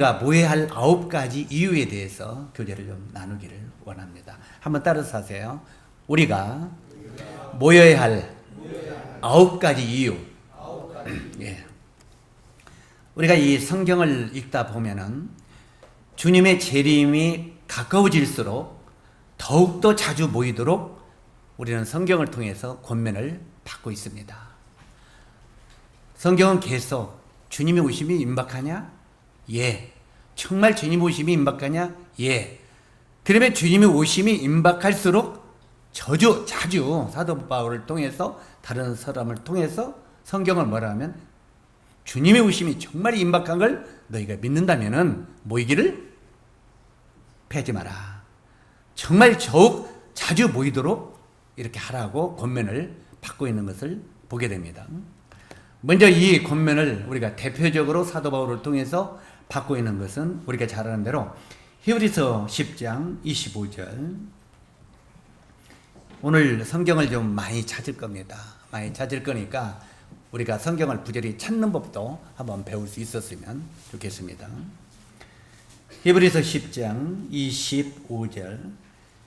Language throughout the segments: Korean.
우리가 모여야 할 9가지 이유에 대해서 교제를 좀 나누기를 원합니다. 한번 따라서 하세요. 우리가 모여야 할 9가지 이유. 예. 우리가 이 성경을 읽다 보면은 주님의 재림이 가까워질수록 더욱더 자주 모이도록 우리는 성경을 통해서 권면을 받고 있습니다. 성경은 계속 주님의 오심이 임박하냐? 예. 정말 주님의 오심이 임박하냐? 예. 그러면 주님의 오심이 임박할수록 자주 사도 바울을 통해서 다른 사람을 통해서 성경을 뭐라 하면 주님의 오심이 정말 임박한 걸 너희가 믿는다면은 모이기를 패지 마라. 정말 더욱 자주 모이도록 이렇게 하라고 권면을 받고 있는 것을 보게 됩니다. 먼저 이 권면을 우리가 대표적으로 사도 바울을 통해서 받고 있는 것은 우리가 잘 아는 대로 히브리서 10장 25절. 오늘 성경을 좀 많이 찾을 겁니다. 많이 찾을 거니까 우리가 성경을 부지런히 찾는 법도 한번 배울 수 있었으면 좋겠습니다. 히브리서 10장 25절.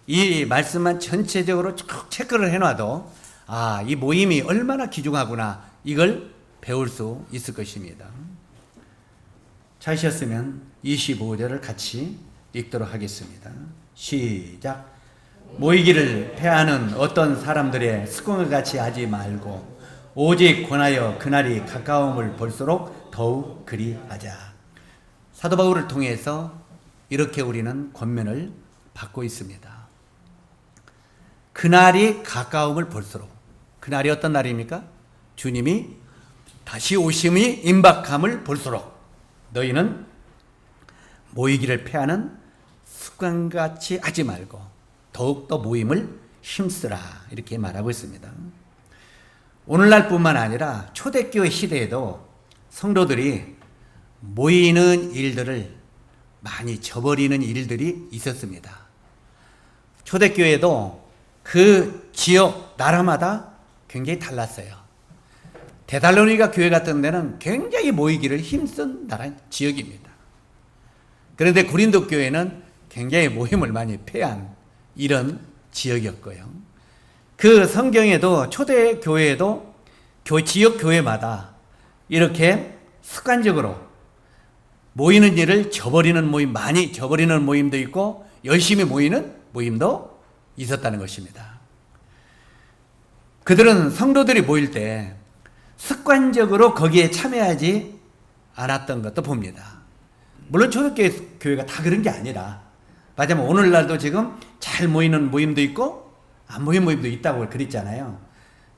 이 말씀만 전체적으로 쭉 체크를 해놔도 이 모임이 얼마나 귀중하구나 이걸 배울 수 있을 것입니다. 찾으셨으면 25절을 같이 읽도록 하겠습니다. 시작. 모이기를 패하는 어떤 사람들의 습관을 같이 하지 말고 오직 권하여 그날이 가까움을 볼수록 더욱 그리하자. 사도 바울을 통해서 이렇게 우리는 권면을 받고 있습니다. 그날이 가까움을 볼수록, 그날이 어떤 날입니까? 주님이 다시 오심이 임박함을 볼수록 너희는 모이기를 패하는 습관같이 하지 말고 더욱더 모임을 힘쓰라 이렇게 말하고 있습니다. 오늘날뿐만 아니라 초대교회 시대에도 성도들이 모이는 일들을 많이 저버리는 일들이 있었습니다. 초대교회도 그 지역, 나라마다 굉장히 달랐어요. 데살로니가 교회 같은 데는 굉장히 모이기를 힘쓴 나라 지역입니다. 그런데 고린도 교회는 굉장히 모임을 많이 패한 이런 지역이었고요. 그 성경에도 초대 교회에도 지역 교회마다 이렇게 습관적으로 모이는 일을 많이 저버리는 모임도 있고 열심히 모이는 모임도 있었다는 것입니다. 그들은 성도들이 모일 때 습관적으로 거기에 참여하지 않았던 것도 봅니다. 물론 초대교회가 다 그런 게 아니라 맞으면 오늘날도 지금 잘 모이는 모임도 있고 안 모이는 모임도 있다고 그랬잖아요.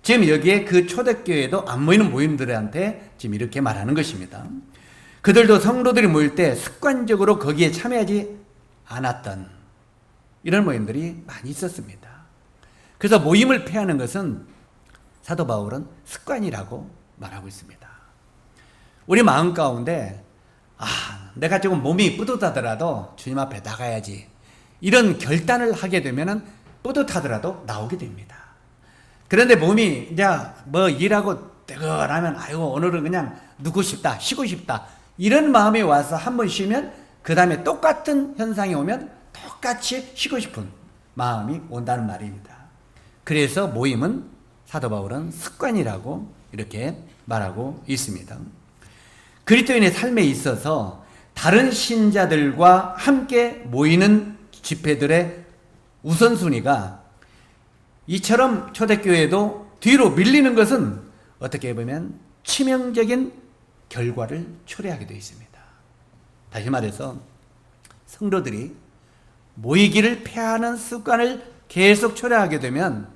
지금 여기에 그 초대교회도 안 모이는 모임들한테 지금 이렇게 말하는 것입니다. 그들도 성도들이 모일 때 습관적으로 거기에 참여하지 않았던 이런 모임들이 많이 있었습니다. 그래서 모임을 패하는 것은 사도 바울은 습관이라고 말하고 있습니다. 우리 마음 가운데 내가 조금 몸이 뿌듯하더라도 주님 앞에 나가야지 이런 결단을 하게 되면은 뿌듯하더라도 나오게 됩니다. 그런데 몸이 이제 뭐 일하고 뜨거하면 오늘은 그냥 눕고 싶다, 쉬고 싶다 이런 마음이 와서 한번 쉬면 그 다음에 똑같은 현상이 오면 똑같이 쉬고 싶은 마음이 온다는 말입니다. 그래서 모임은 사도 바울은 습관이라고 이렇게 말하고 있습니다. 그리스도인의 삶에 있어서 다른 신자들과 함께 모이는 집회들의 우선순위가 이처럼 초대교회도 뒤로 밀리는 것은 어떻게 보면 치명적인 결과를 초래하게 되어 있습니다. 다시 말해서 성도들이 모이기를 패하는 습관을 계속 초래하게 되면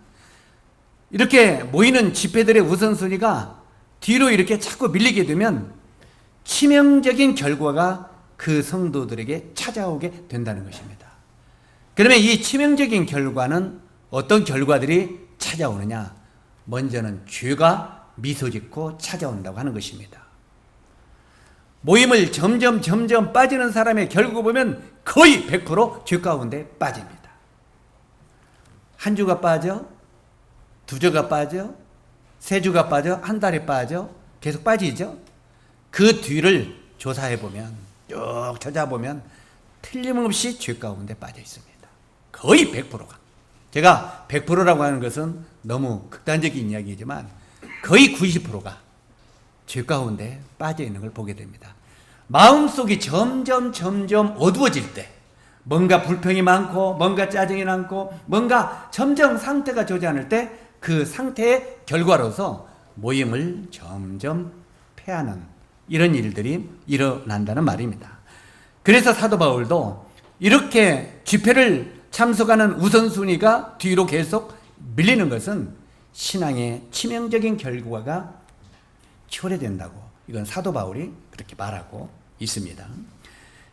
이렇게 모이는 집회들의 우선순위가 뒤로 이렇게 자꾸 밀리게 되면 치명적인 결과가 그 성도들에게 찾아오게 된다는 것입니다. 그러면 이 치명적인 결과는 어떤 결과들이 찾아오느냐? 먼저는 죄가 미소 짓고 찾아온다고 하는 것입니다. 모임을 점점 빠지는 사람의 결국 보면 거의 100% 죄 가운데 빠집니다. 한 주가 빠져, 두 주가 빠져, 세 주가 빠져, 한 달에 빠져, 계속 빠지죠. 그 뒤를 조사해 보면 쭉 찾아보면 틀림없이 죄 가운데 빠져 있습니다. 거의 100%가. 제가 100%라고 하는 것은 너무 극단적인 이야기지만 거의 90%가 죄 가운데 빠져 있는 걸 보게 됩니다. 마음속이 점점 어두워질 때, 뭔가 불평이 많고 뭔가 짜증이 많고 뭔가 점점 상태가 좋지 않을 때 그 상태의 결과로서 모임을 점점 패하는 이런 일들이 일어난다는 말입니다. 그래서 사도 바울도 이렇게 집회를 참석하는 우선순위가 뒤로 계속 밀리는 것은 신앙의 치명적인 결과가 초래된다고, 이건 사도 바울이 그렇게 말하고 있습니다.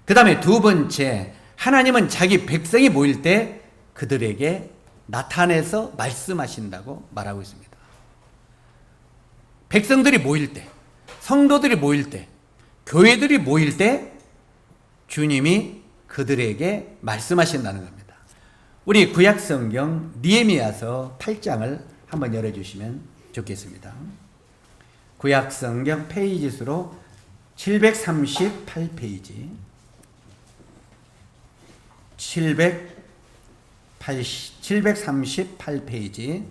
그 다음에 두 번째, 하나님은 자기 백성이 모일 때 그들에게 나타내서 말씀하신다고 말하고 있습니다. 백성들이 모일 때, 성도들이 모일 때, 교회들이 모일 때 주님이 그들에게 말씀하신다는 겁니다. 우리 구약성경 느헤미야서 8장을 한번 열어주시면 좋겠습니다. 구약성경 페이지 수로 738페이지 738페이지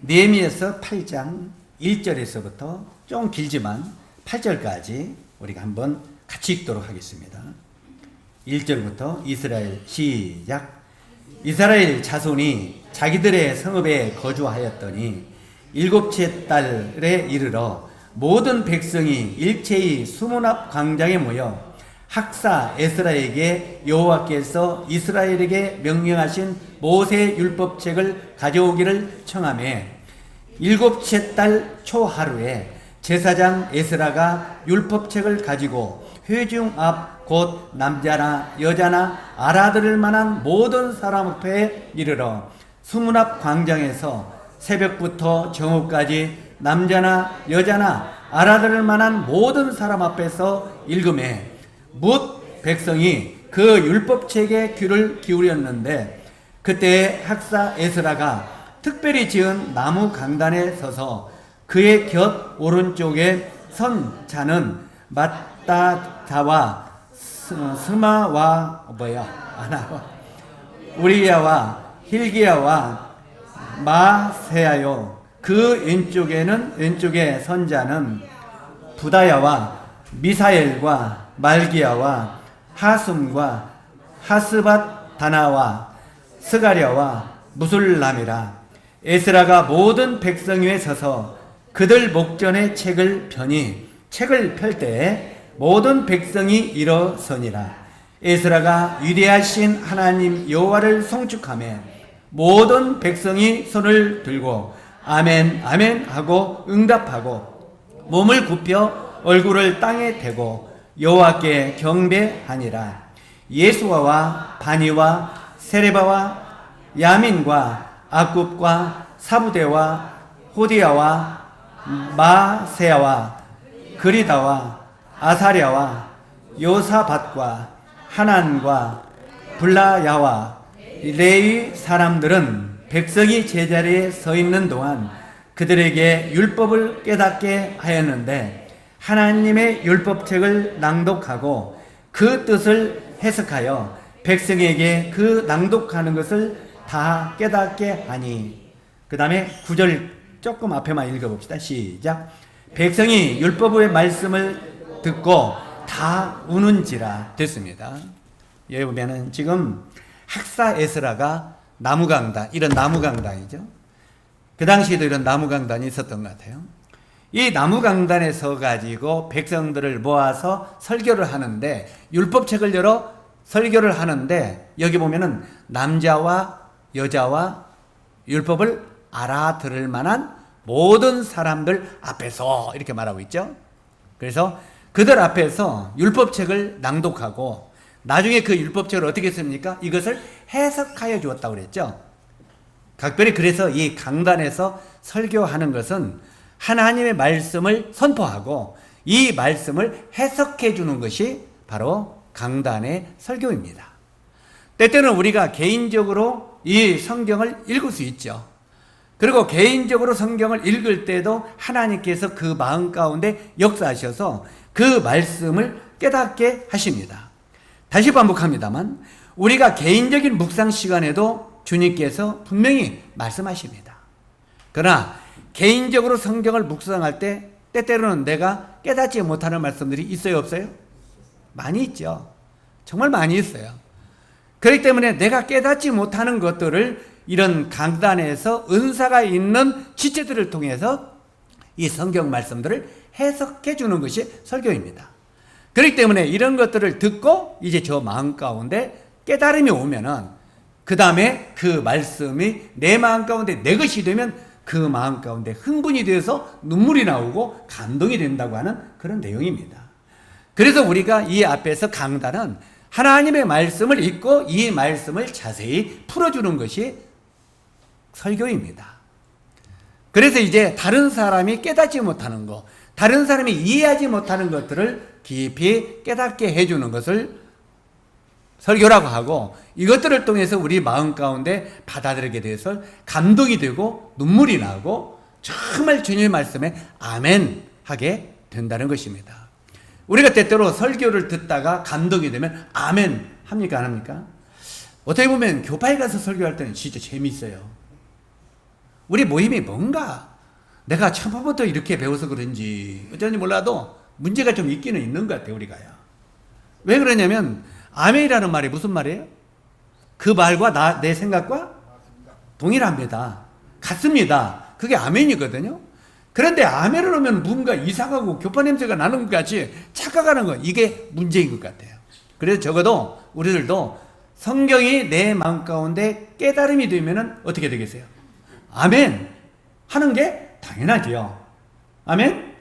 느헤미야서 8장 1절에서부터 좀 길지만 8절까지 우리가 한번 같이 읽도록 하겠습니다. 1절부터 이스라엘 시작. 이스라엘 자손이 자기들의 성읍에 거주하였더니 일곱째 달에 이르러 모든 백성이 일체의 수문 앞 광장에 모여 학사 에스라에게 여호와께서 이스라엘에게 명령하신 모세 율법책을 가져오기를 청하매 일곱째 달 초하루에 제사장 에스라가 율법책을 가지고 회중 앞 곧 남자나 여자나 알아들을 만한 모든 사람 앞에 이르러 수문 앞 광장에서 새벽부터 정오까지 남자나 여자나 알아들을 만한 모든 사람 앞에서 읽음에 뭇 백성이 그 율법책에 귀를 기울였는데 그때 학사 에스라가 특별히 지은 나무 강단에 서서 그의 곁 오른쪽에 선 자는 마따다와 스마와 아나와 우리야와 힐기야와 마세야요 그 왼쪽에 선자는 부다야와 미사엘과 말기야와 하숨과 하스밧 다나와 스가랴와 무술람이라. 에스라가 모든 백성 위에 서서 그들 목전에 책을 펴니 책을 펼 때에 모든 백성이 일어서니라. 에스라가 위대하신 하나님 여호와를 송축하며 모든 백성이 손을 들고 아멘 아멘 하고 응답하고 몸을 굽혀 얼굴을 땅에 대고 여호와께 경배하니라. 예수와와 바니와 세레바와 야민과 아굽과 사부대와 호디야와 마세야와 그리다와 아사랴와 요사밧과 하난과 블라야와 레위 사람들은 백성이 제자리에 서 있는 동안 그들에게 율법을 깨닫게 하였는데 하나님의 율법책을 낭독하고 그 뜻을 해석하여 백성에게 그 낭독하는 것을 다 깨닫게 하니. 그 다음에 9절 조금 앞에만 읽어봅시다. 시작. 백성이 율법의 말씀을 듣고 다 우는지라 됐습니다. 여기 보면은 지금 학사 에스라가 나무강단, 이런 나무강단이죠. 그 당시에도 이런 나무강단이 있었던 것 같아요. 이 나무강단에 서가지고 백성들을 모아서 설교를 하는데, 율법책을 열어 설교를 하는데, 여기 보면은 남자와 여자와 율법을 알아들을 만한 모든 사람들 앞에서 이렇게 말하고 있죠. 그래서 그들 앞에서 율법책을 낭독하고 나중에 그 율법책을 어떻게 했습니까? 이것을 해석하여 주었다고 그랬죠. 각별히 그래서 이 강단에서 설교하는 것은 하나님의 말씀을 선포하고 이 말씀을 해석해 주는 것이 바로 강단의 설교입니다. 때때는 우리가 개인적으로 이 성경을 읽을 수 있죠. 그리고 개인적으로 성경을 읽을 때도 하나님께서 그 마음 가운데 역사하셔서 그 말씀을 깨닫게 하십니다. 다시 반복합니다만 우리가 개인적인 묵상 시간에도 주님께서 분명히 말씀하십니다. 그러나 개인적으로 성경을 묵상할 때 때때로는 내가 깨닫지 못하는 말씀들이 있어요, 없어요? 많이 있죠. 정말 많이 있어요. 그렇기 때문에 내가 깨닫지 못하는 것들을 이런 강단에서 은사가 있는 지체들을 통해서 이 성경 말씀들을 해석해 주는 것이 설교입니다. 그렇기 때문에 이런 것들을 듣고 이제 저 마음 가운데 깨달음이 오면은 그 다음에 그 말씀이 내 마음 가운데 내 것이 되면 그 마음 가운데 흥분이 되어서 눈물이 나오고 감동이 된다고 하는 그런 내용입니다. 그래서 우리가 이 앞에서 강단은 하나님의 말씀을 읽고 이 말씀을 자세히 풀어주는 것이 설교입니다. 그래서 이제 다른 사람이 깨닫지 못하는 것, 다른 사람이 이해하지 못하는 것들을 깊이 깨닫게 해주는 것을 설교라고 하고, 이것들을 통해서 우리 마음 가운데 받아들이게 돼서 감동이 되고 눈물이 나고 정말 주님의 말씀에 아멘 하게 된다는 것입니다. 우리가 때때로 설교를 듣다가 감동이 되면 아멘 합니까, 안 합니까? 어떻게 보면 교파에 가서 설교할 때는 진짜 재미있어요. 우리 모임이 뭔가 내가 처음부터 이렇게 배워서 그런지 어쩐지 몰라도 문제가 좀 있기는 있는 것 같아요, 우리가요. 왜 그러냐면 아멘이라는 말이 무슨 말이에요? 그 말과 내 생각과 동일합니다. 같습니다. 그게 아멘이거든요. 그런데 아멘을 하면 뭔가 이상하고 교파 냄새가 나는 것 같이 착각하는 거, 이게 문제인 것 같아요. 그래서 적어도 우리들도 성경이 내 마음 가운데 깨달음이 되면은 어떻게 되겠어요? 아멘 하는 게 당연하지요. 아멘?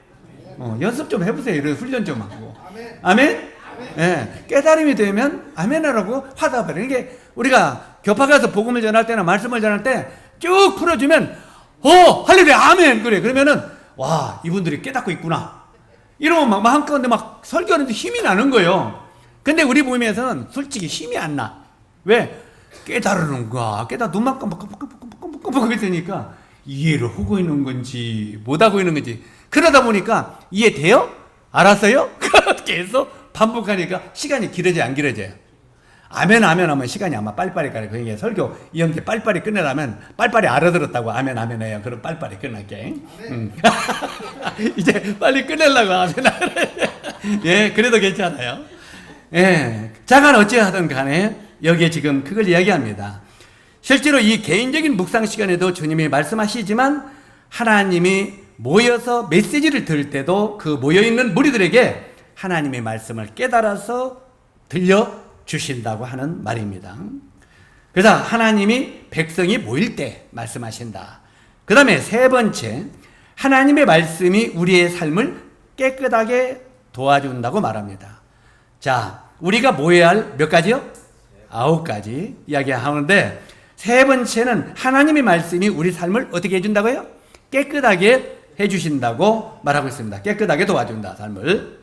연습 좀 해보세요. 이런 훈련 좀 하고. 아멘? 예, 깨달음이 되면 아멘하라고 화답하는 게, 우리가 교파 가서 복음을 전할 때나 말씀을 전할 때 쭉 풀어주면 할렐루야 아멘 그래. 그러면은 와, 이분들이 깨닫고 있구나 이러면 막 마음 가운데 막 설교하는데 힘이 나는 거예요. 근데 우리 모임에서는 솔직히 힘이 안 나. 왜? 깨달으는 거야. 눈만 깜빡깜빡깜빡깜빡깜빡 되니까 이해를 하고 있는 건지 못하고 있는 건지, 그러다 보니까 이해돼요? 알았어요? 계속 반복하니까 시간이 길어져요, 안 길어져요? 아멘 아멘 하면 시간이 아마 빨리빨리 가요. 그러니까 설교 이형제 빨리빨리 끝내라면 빨리빨리 알아들었다고 아멘 아멘 해요. 그럼 빨리빨리 끝날게. 이제 빨리 끝내려고 아멘 아멘. 예, 그래도 괜찮아요. 예, 자간 어찌하든 간에 여기에 지금 그걸 이야기합니다. 실제로 이 개인적인 묵상 시간에도 주님이 말씀하시지만 하나님이 모여서 메시지를 들을 때도 그 모여있는 무리들에게 하나님의 말씀을 깨달아서 들려주신다고 하는 말입니다. 그래서 하나님이 백성이 모일 때 말씀하신다. 그 다음에 세 번째, 하나님의 말씀이 우리의 삶을 깨끗하게 도와준다고 말합니다. 자, 우리가 모여야 할 몇 가지요? 9가지 이야기하는데, 세 번째는 하나님의 말씀이 우리 삶을 어떻게 해준다고요? 깨끗하게 해주신다고 말하고 있습니다. 깨끗하게 도와준다, 삶을.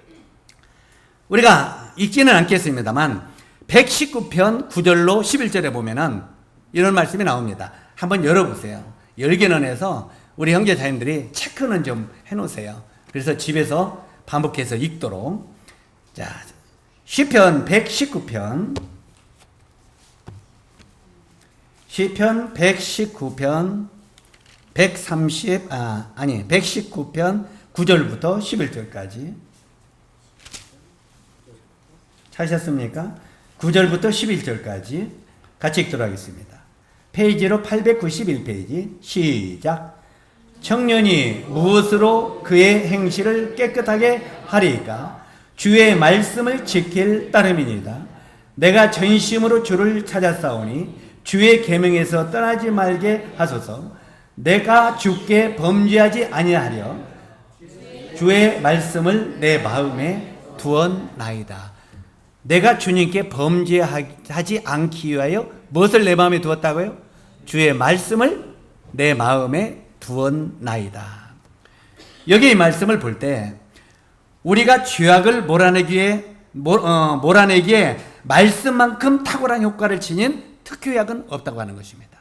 우리가 읽지는 않겠습니다만 119편 9절로 11절에 보면은 이런 말씀이 나옵니다. 한번 열어보세요. 열기는 해서 우리 형제자님들이 체크는 좀 해놓으세요. 그래서 집에서 반복해서 읽도록. 자, 시편 119편 119편 119편 9절부터 11절까지 찾으셨습니까? 9절부터 11절까지 같이 읽도록 하겠습니다. 페이지로 891페이지 시작. 청년이 무엇으로 그의 행실을 깨끗하게 하리까? 주의 말씀을 지킬 따름이니이다. 내가 전심으로 주를 찾았사오니 주의 계명에서 떠나지 말게 하소서. 내가 주께 범죄하지 아니하려 주의 말씀을 내 마음에 두었나이다. 내가 주님께 범죄하지 않기 위하여 무엇을 내 마음에 두었다고요? 주의 말씀을 내 마음에 두었나이다. 여기 이 말씀을 볼 때 우리가 죄악을 몰아내기에 말씀만큼 탁월한 효과를 지닌 특효약은 없다고 하는 것입니다.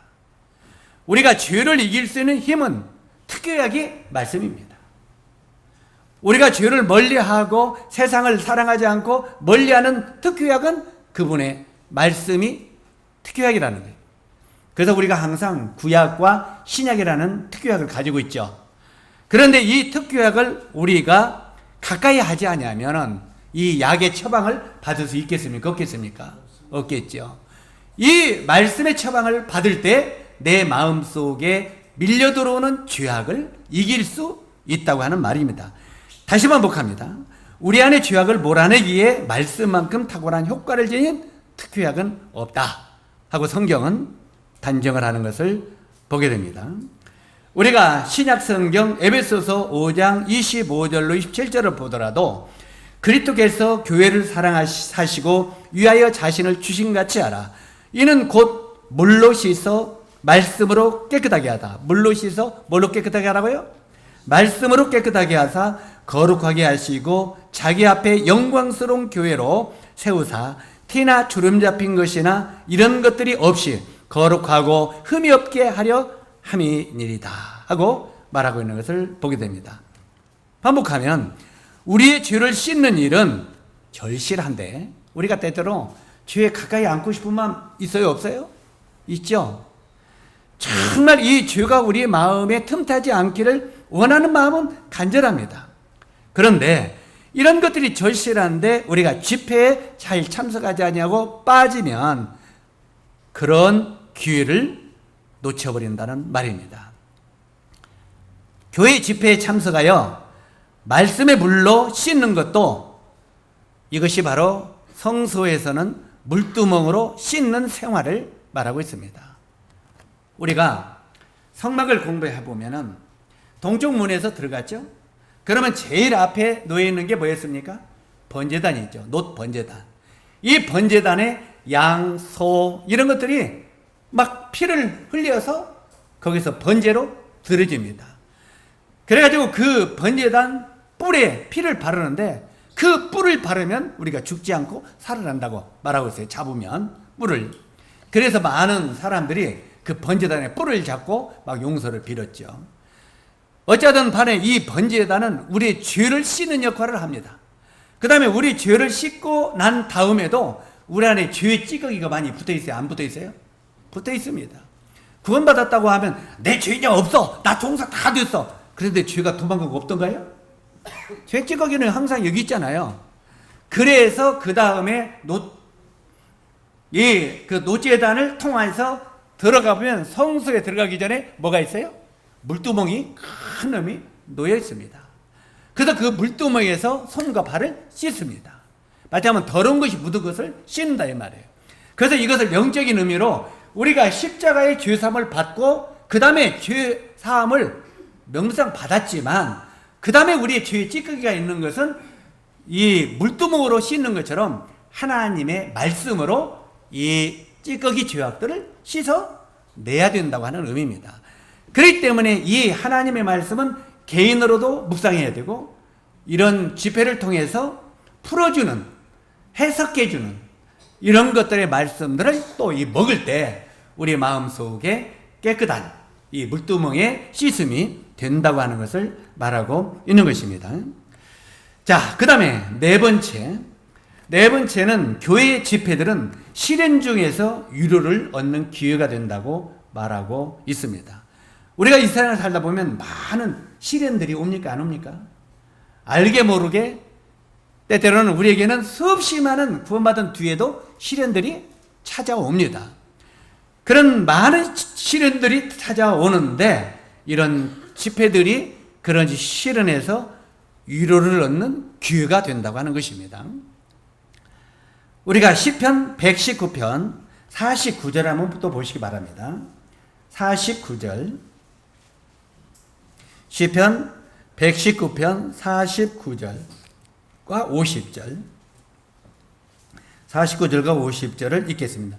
우리가 죄를 이길 수 있는 힘은 특효약이 말씀입니다. 우리가 죄를 멀리하고 세상을 사랑하지 않고 멀리하는 특효약은 그분의 말씀이 특효약이라는 거예요. 그래서 우리가 항상 구약과 신약이라는 특효약을 가지고 있죠. 그런데 이 특효약을 우리가 가까이 하지 않으면 이 약의 처방을 받을 수 있겠습니까? 없겠습니까? 없겠죠. 이 말씀의 처방을 받을 때 내 마음속에 밀려 들어오는 죄악을 이길 수 있다고 하는 말입니다. 다시 반복합니다. 우리 안에 죄악을 몰아내기에 말씀만큼 탁월한 효과를 지닌 특효약은 없다 하고 성경은 단정을 하는 것을 보게 됩니다. 우리가 신약 성경 에베소서 5장 25절로 27절을 보더라도 그리스도께서 교회를 사랑하시고 위하여 자신을 주신같이 하라. 이는 곧 물로 씻어 말씀으로 깨끗하게 하다. 물로 씻어 뭘로 깨끗하게 하라고요? 말씀으로 깨끗하게 하사 거룩하게 하시고 자기 앞에 영광스러운 교회로 세우사 티나 주름 잡힌 것이나 이런 것들이 없이 거룩하고 흠이 없게 하려 함이니이다 하고 말하고 있는 것을 보게 됩니다. 반복하면 우리의 죄를 씻는 일은 절실한데 우리가 때때로 죄에 가까이 앉고 싶은 마음 있어요? 없어요? 있죠. 정말 이 죄가 우리의 마음에 틈타지 않기를 원하는 마음은 간절합니다. 그런데 이런 것들이 절실한데 우리가 집회에 잘 참석하지 않냐고 빠지면 그런 기회를 놓쳐버린다는 말입니다. 교회 집회에 참석하여 말씀의 물로 씻는 것도 이것이 바로 성소에서는 물두멍으로 씻는 생활을 말하고 있습니다. 우리가 성막을 공부해 보면은 동쪽 문에서 들어갔죠? 그러면 제일 앞에 놓여 있는 게 뭐였습니까? 번제단이 있죠. 놋 번제단. 이 번제단에 양, 소 이런 것들이 막 피를 흘려서 거기서 번제로 드려집니다. 그래가지고 그 번제단 뿔에 피를 바르는데 그 뿔을 바르면 우리가 죽지 않고 살아난다고 말하고 있어요. 잡으면 뿔을. 그래서 많은 사람들이 그 번제단에 뿔을 잡고 막 용서를 빌었죠. 어쩌든 간에 이 번제단은 우리의 죄를 씻는 역할을 합니다. 그 다음에 우리 죄를 씻고 난 다음에도 우리 안에 죄의 찌꺼기가 많이 붙어 있어요? 안 붙어 있어요? 붙어 있습니다. 구원받았다고 하면 내 죄냐 없어. 나 종사 다 됐어. 그런데 죄가 도망가고 없던가요? 죄 찌꺼기는 항상 여기 있잖아요. 그래서 그 다음에 그 노제단을 통해서 들어가 보면 성소에 들어가기 전에 뭐가 있어요? 물두멍이 큰 놈이 놓여 있습니다. 그래서 그 물두멍에서 손과 발을 씻습니다. 마치면 더러운 것이 묻은 것을 씻는다 이 말이에요. 그래서 이것을 영적인 의미로 우리가 십자가의 죄사함을 받고 그 다음에 죄사함을 명상 받았지만 그 다음에 우리의 죄의 찌꺼기가 있는 것은 이 물두멍으로 씻는 것처럼 하나님의 말씀으로 이 찌꺼기 죄악들을 씻어 내야 된다고 하는 의미입니다. 그렇기 때문에 이 하나님의 말씀은 개인으로도 묵상해야 되고 이런 집회를 통해서 풀어주는 해석해주는 이런 것들의 말씀들을 또 이 먹을 때 우리 마음속에 깨끗한 이 물두멍에 씻음이 된다고 하는 것을 말하고 있는 것입니다. 자, 그 다음에 네 번째는 교회 집회들은 시련 중에서 위로를 얻는 기회가 된다고 말하고 있습니다. 우리가 이 세상을 살다 보면 많은 시련들이 옵니까? 안 옵니까? 알게 모르게 때때로는 우리에게는 수없이 많은 구원받은 뒤에도 시련들이 찾아옵니다. 그런 많은 시련들이 찾아오는데 이런 집회들이 그런 시련에서 위로를 얻는 기회가 된다고 하는 것입니다. 우리가 시편 119편 49절 한번 또 보시기 바랍니다. 49절 시편 119편 49절과 50절 49절과 50절을 읽겠습니다.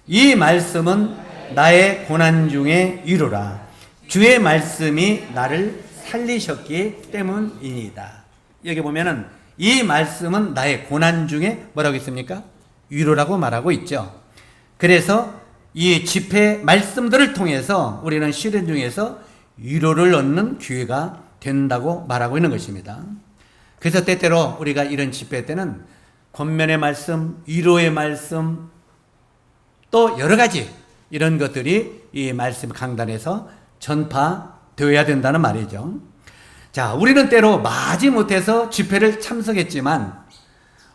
이 말씀은 나의 고난 중에 위로라. 주의 말씀이 나를 살리셨기 때문이니이다. 여기 보면은 이 말씀은 나의 고난 중에 뭐라고 있습니까? 위로라고 말하고 있죠. 그래서 이 집회 말씀들을 통해서 우리는 시련 중에서 위로를 얻는 기회가 된다고 말하고 있는 것입니다. 그래서 때때로 우리가 이런 집회 때는 권면의 말씀, 위로의 말씀, 또 여러 가지 이런 것들이 이 말씀 강단에서 전파되어야 된다는 말이죠. 자, 우리는 때로 마지못해서 집회를 참석했지만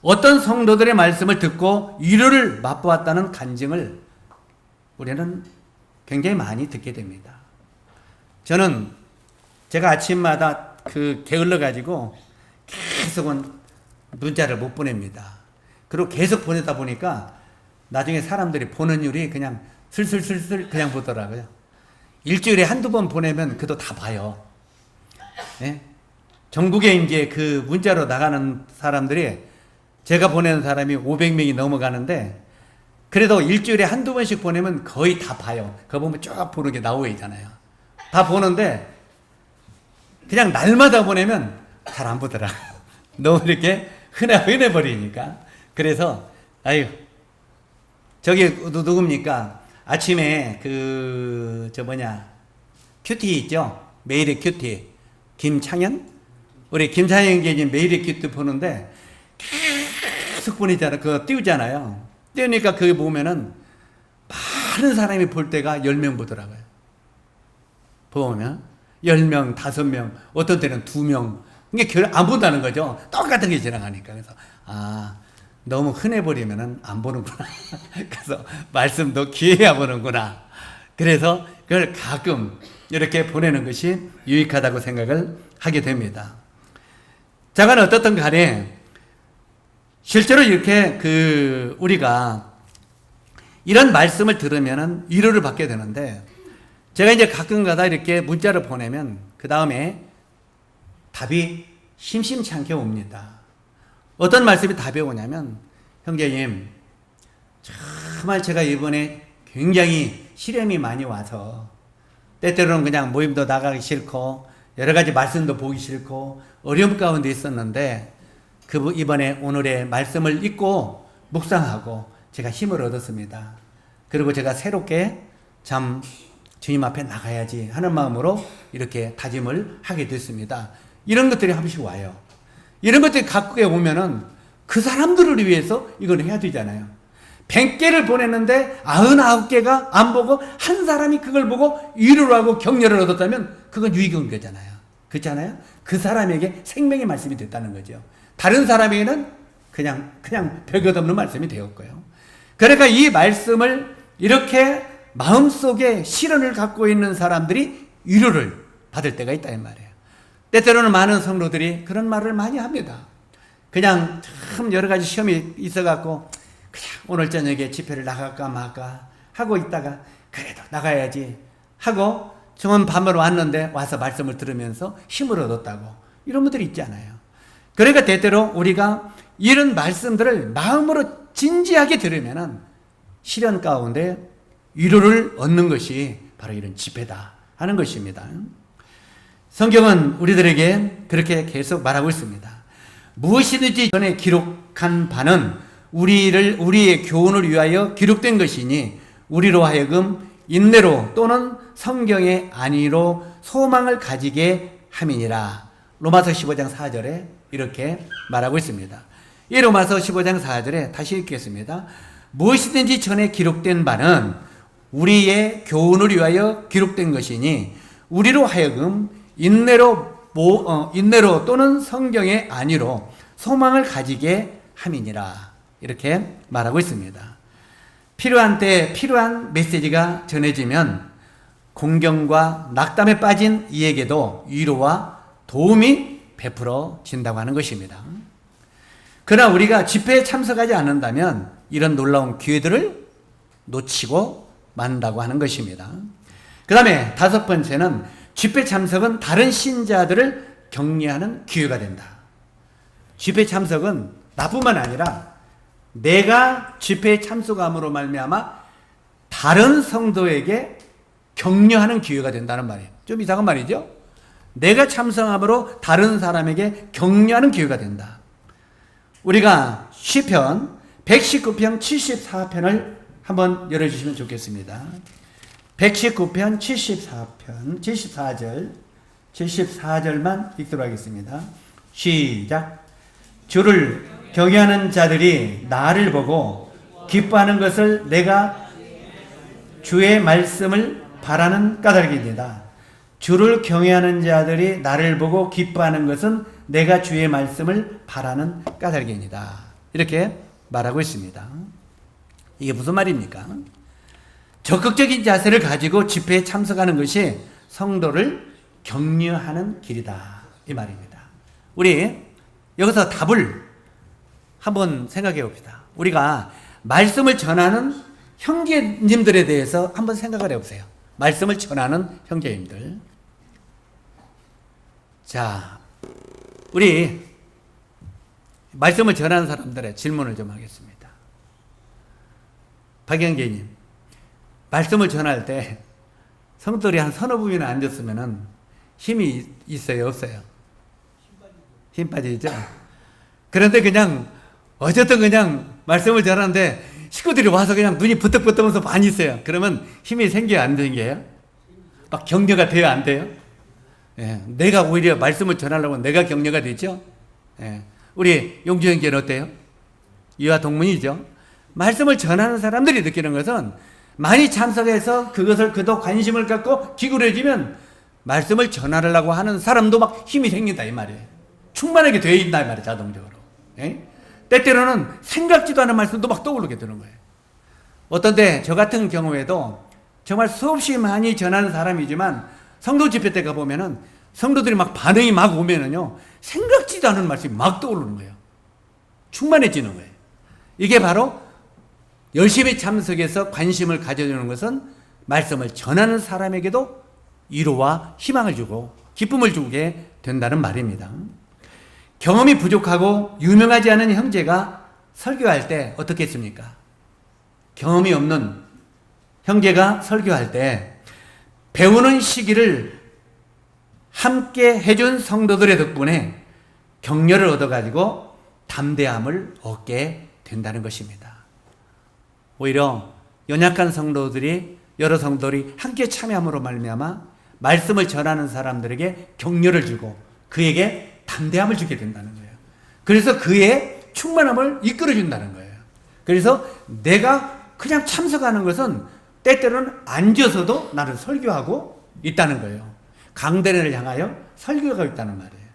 어떤 성도들의 말씀을 듣고 위로를 맛보았다는 간증을 우리는 굉장히 많이 듣게 됩니다. 저는 제가 아침마다 게을러 가지고 계속은 문자를 못 보냅니다. 그리고 계속 보내다 보니까 나중에 사람들이 보는 율이 그냥 슬슬슬슬 그냥 보더라고요. 일주일에 한두 번 보내면 그도 다 봐요. 네? 전국에 이제 그 문자로 나가는 사람들이 제가 보내는 사람이 500명이 넘어가는데 그래도 일주일에 한두 번씩 보내면 거의 다 봐요. 그거 보면 쭉 보는 게 나오고 있잖아요. 다 보는데 그냥 날마다 보내면 잘 안 보더라. 너무 이렇게 흔해버리니까. 그래서 아유 저기 누굽니까? 아침에 큐티 있죠? 매일의 큐티 김창현? 우리 김창현 교수님 매일의 큐티 보는데 계속 보내잖아요. 그거 띄우잖아요. 띄우니까 그게 보면은 많은 사람이 볼 때가 10명 보더라고요. 보면 10명, 5명, 어떤 때는 2명. 이게 안 본다는 거죠. 똑같은 게 지나가니까. 그래서 너무 흔해버리면은 안 보는구나. 그래서 말씀도 기회야 보는구나. 그래서 그걸 가끔 이렇게 보내는 것이 유익하다고 생각을 하게 됩니다. 자간 어떻든 간에 실제로 이렇게 우리가 이런 말씀을 들으면은 위로를 받게 되는데 제가 이제 가끔가다 이렇게 문자를 보내면 그 다음에 답이 심심치 않게 옵니다. 어떤 말씀이 답이 오냐면 형제님 정말 제가 이번에 굉장히 시련이 많이 와서 때때로는 그냥 모임도 나가기 싫고 여러 가지 말씀도 보기 싫고 어려움 가운데 있었는데 이번에 오늘의 말씀을 읽고 묵상하고 제가 힘을 얻었습니다. 그리고 제가 새롭게 참 주님 앞에 나가야지 하는 마음으로 이렇게 다짐을 하게 됐습니다. 이런 것들이 한 번씩 와요. 이런 것들이 갖고 오면은 그 사람들을 위해서 이걸 해야 되잖아요. 100개를 보냈는데 99개가 안 보고 한 사람이 그걸 보고 위로를 하고 격려를 얻었다면 그건 유익이 온 거잖아요. 그렇잖아요? 그 사람에게 생명의 말씀이 됐다는 거죠. 다른 사람에게는 그냥 별것없는 말씀이 되었고요. 그러니까 이 말씀을 이렇게 마음속에 실현을 갖고 있는 사람들이 위로를 받을 때가 있다 이 말이에요. 때때로는 많은 성도들이 그런 말을 많이 합니다. 그냥 참 여러 가지 시험이 있어갖고 그냥 오늘 저녁에 집회를 나갈까 말까 하고 있다가 그래도 나가야지 하고 정원 밤으로 왔는데 와서 말씀을 들으면서 힘을 얻었다고 이런 분들이 있잖아요. 그러니까 때때로 우리가 이런 말씀들을 마음으로 진지하게 들으면은 시련 가운데 위로를 얻는 것이 바로 이런 집회다 하는 것입니다. 성경은 우리들에게 그렇게 계속 말하고 있습니다. 무엇이든지 전에 기록한 바는 우리의 교훈을 위하여 기록된 것이니 우리로 하여금 인내로 또는 성경의 안위로 소망을 가지게 함이니라. 로마서 15장 4절에 이렇게 말하고 있습니다. 이 로마서 15장 4절에 다시 읽겠습니다. 무엇이든지 전에 기록된 바는 우리의 교훈을 위하여 기록된 것이니 우리로 하여금 인내로 또는 성경의 안위로 소망을 가지게 함이니라. 이렇게 말하고 있습니다. 필요한 때 필요한 메시지가 전해지면 공경과 낙담에 빠진 이에게도 위로와 도움이 베풀어진다고 하는 것입니다. 그러나 우리가 집회에 참석하지 않는다면 이런 놀라운 기회들을 놓치고 만다고 하는 것입니다. 그 다음에 5번째는 집회 참석은 다른 신자들을 격려하는 기회가 된다. 집회 참석은 나뿐만 아니라 내가 집회에 참석함으로 말미암아 다른 성도에게 격려하는 기회가 된다는 말이에요. 좀 이상한 말이죠? 내가 참석함으로 다른 사람에게 격려하는 기회가 된다. 우리가 시편 119편 74편을 한번 열어주시면 좋겠습니다. 119편 74편 74절만 읽도록 하겠습니다. 시작. 주를 경외하는 자들이 나를 보고 기뻐하는 것을 내가 주의 말씀을 바라는 까닭입니다. 주를 경외하는 자들이 나를 보고 기뻐하는 것은 내가 주의 말씀을 바라는 까닭입니다. 이렇게 말하고 있습니다. 이게 무슨 말입니까? 적극적인 자세를 가지고 집회에 참석하는 것이 성도를 격려하는 길이다, 이 말입니다. 우리 여기서 답을 한번 생각해 봅시다. 우리가 말씀을 전하는 형제님들에 대해서 한번 생각을 해보세요. 말씀을 전하는 형제님들. 자, 우리 말씀을 전하는 사람들의 질문을 좀 하겠습니다. 박영재님, 말씀을 전할 때 성도들이 한 서너 분이나 앉았으면 힘이 있어요, 없어요? 힘 빠지죠? 그런데 그냥 어쨌든 그냥 말씀을 전하는데 식구들이 와서 그냥 눈이 부떡부떡하면서 많이 있어요. 그러면 힘이 생겨요, 안 생겨요? 막 격려가 돼요, 안 돼요? 예, 내가 오히려 말씀을 전하려고 내가 격려가 되죠? 예, 우리 용주 형제는 어때요? 이와 동문이죠? 말씀을 전하는 사람들이 느끼는 것은 많이 참석해서 그것을 그도 관심을 갖고 기울여지면 말씀을 전하려고 하는 사람도 막 힘이 생긴다, 이 말이에요. 충만하게 되어 있다, 이 말이에요, 자동적으로. 예? 때때로는 생각지도 않은 말씀도 막 떠오르게 되는 거예요. 어떤 때 저 같은 경우에도 정말 수없이 많이 전하는 사람이지만 성도 집회 때 가보면은 성도들이 막 반응이 막 오면은요, 생각지도 않은 말씀이 막 떠오르는 거예요. 충만해지는 거예요. 이게 바로 열심히 참석해서 관심을 가져주는 것은 말씀을 전하는 사람에게도 위로와 희망을 주고 기쁨을 주게 된다는 말입니다. 경험이 부족하고 유명하지 않은 형제가 설교할 때 어떻게 했습니까? 경험이 없는 형제가 설교할 때 배우는 시기를 함께 해준 성도들의 덕분에 격려를 얻어가지고 담대함을 얻게 된다는 것입니다. 오히려 연약한 성도들이, 여러 성도들이 함께 참여함으로 말미암아 말씀을 전하는 사람들에게 격려를 주고 그에게 담대함을 주게 된다는 거예요. 그래서 그의 충만함을 이끌어준다는 거예요. 그래서 내가 그냥 참석하는 것은 때때로는 앉아서도 나를 설교하고 있다는 거예요. 강대를 향하여 설교가 있다는 말이에요.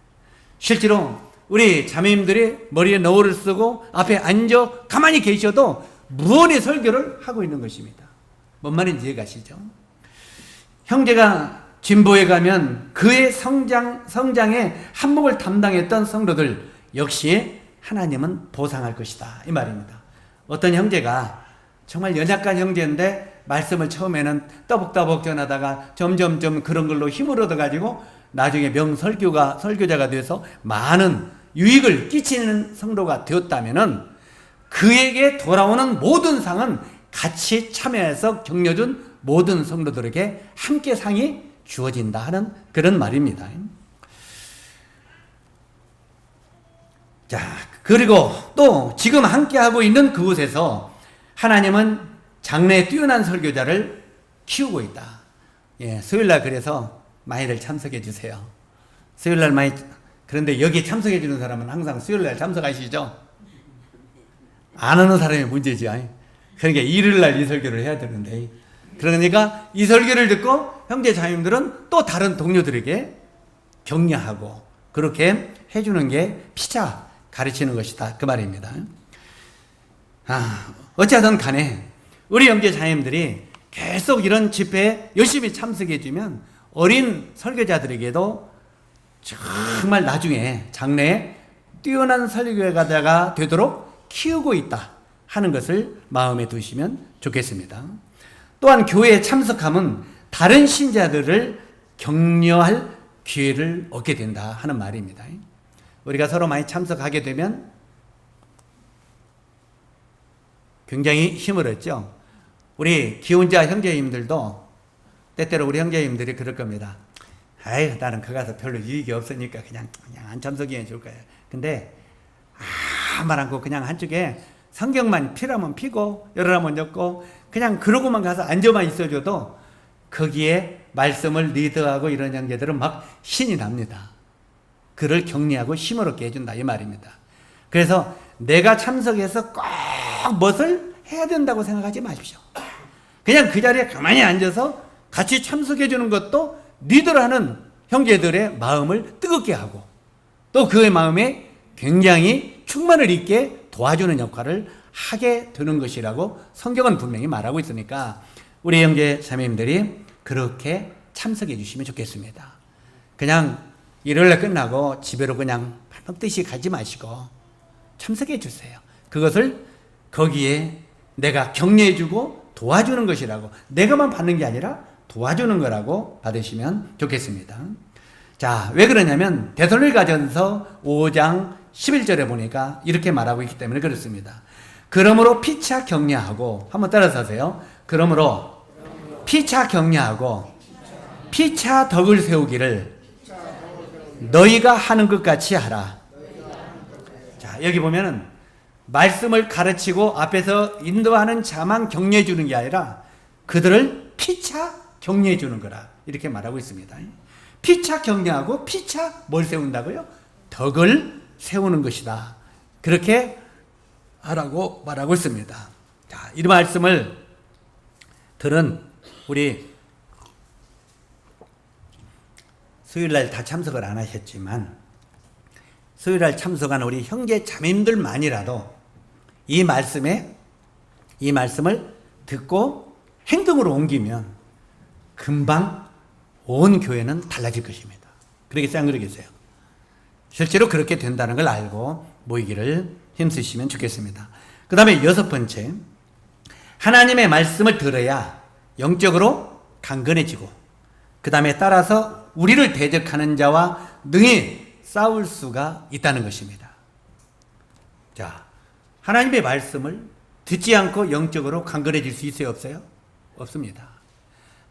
실제로 우리 자매님들이 머리에 너울을 쓰고 앞에 앉아 가만히 계셔도 무언의 설교를 하고 있는 것입니다. 뭔 말인지 이해가시죠? 형제가 진보에 가면 그의 성장의 한몫을 담당했던 성도들 역시 하나님은 보상할 것이다, 이 말입니다. 어떤 형제가 정말 연약한 형제인데 말씀을 처음에는 떠벅떠벅 전하다가 점점점 그런 걸로 힘을 얻어가지고 나중에 설교자가 돼서 많은 유익을 끼치는 성도가 되었다면은 그에게 돌아오는 모든 상은 같이 참여해서 격려준 모든 성도들에게 함께 상이 주어진다 하는 그런 말입니다. 자, 그리고 또 지금 함께하고 있는 그곳에서 하나님은 장래에 뛰어난 설교자를 키우고 있다. 예, 수요일날 그래서 많이들 참석해 주세요. 수요일날 많이, 그런데 여기 참석해 주는 사람은 항상 수요일날 참석하시죠? 안 하는 사람이 문제지. 그러니까 일요일날 이 설교를 해야 되는데, 그러니까 이 설교를 듣고 형제 자매님들은 또 다른 동료들에게 격려하고 그렇게 해주는 게 피차 가르치는 것이다, 그 말입니다. 어찌하든 간에 우리 형제 자매님들이 계속 이런 집회에 열심히 참석해 주면 어린 설교자들에게도 정말 나중에 장래에 뛰어난 설교자가 되도록 키우고 있다 하는 것을 마음에 두시면 좋겠습니다. 또한 교회에 참석하면 다른 신자들을 격려할 기회를 얻게 된다 하는 말입니다. 우리가 서로 많이 참석하게 되면 굉장히 힘을 얻죠. 우리 기혼자 형제님들도 때때로 우리 형제님들이 그럴 겁니다. 아유, 나는 그 가서 별로 유익이 없으니까 그냥 안 참석해 줄 거야. 근데 아무 말 않고 그냥 한쪽에 성경만 피라면 피고 열어라면 엮고 그냥 그러고만 가서 앉아만 있어줘도 거기에 말씀을 리드하고 이런 형제들은 막 신이 납니다. 그를 격려하고 힘을 얻게 해준다 이 말입니다. 그래서 내가 참석해서 꼭 무엇을 해야 된다고 생각하지 마십시오. 그냥 그 자리에 가만히 앉아서 같이 참석해 주는 것도 리더를 하는 형제들의 마음을 뜨겁게 하고 또 그의 마음에 굉장히 충만을 있게 도와주는 역할을 하게 되는 것이라고 성경은 분명히 말하고 있으니까 우리 형제 자매님들이 그렇게 참석해 주시면 좋겠습니다. 그냥 일요일날 끝나고 집으로 그냥 밥 먹듯이 가지 마시고 참석해 주세요. 그것을 거기에 내가 격려해 주고 도와주는 것이라고, 내가만 받는 게 아니라 도와주는 거라고 받으시면 좋겠습니다. 자, 왜 그러냐면 데살로니가전서 5장 11절에 보니까 이렇게 말하고 있기 때문에 그렇습니다. 그러므로 피차 격려하고, 한번 따라서 하세요. 그러므로 피차 격려하고 피차 덕을 세우기를 너희가 하는 것 같이 하라. 자, 여기 보면은 말씀을 가르치고 앞에서 인도하는 자만 격려해 주는 게 아니라 그들을 피차 격려해 주는 거라 이렇게 말하고 있습니다. 피차 격려하고 피차 뭘 세운다고요? 덕을 세우는 것이다. 그렇게 하라고 말하고 있습니다. 자, 이 말씀을 들은 우리 수요일날 다 참석을 안 하셨지만 수요일날 참석한 우리 형제 자매님들만이라도 이 말씀을 듣고 행동으로 옮기면 금방 온 교회는 달라질 것입니다. 그러겠어요? 안 그러겠어요? 실제로 그렇게 된다는 걸 알고 모이기를 힘쓰시면 좋겠습니다. 그 다음에 6번째, 하나님의 말씀을 들어야 영적으로 강건해지고 그 다음에 따라서 우리를 대적하는 자와 능히 싸울 수가 있다는 것입니다. 자, 하나님의 말씀을 듣지 않고 영적으로 강건해질 수 있어요? 없어요? 없습니다.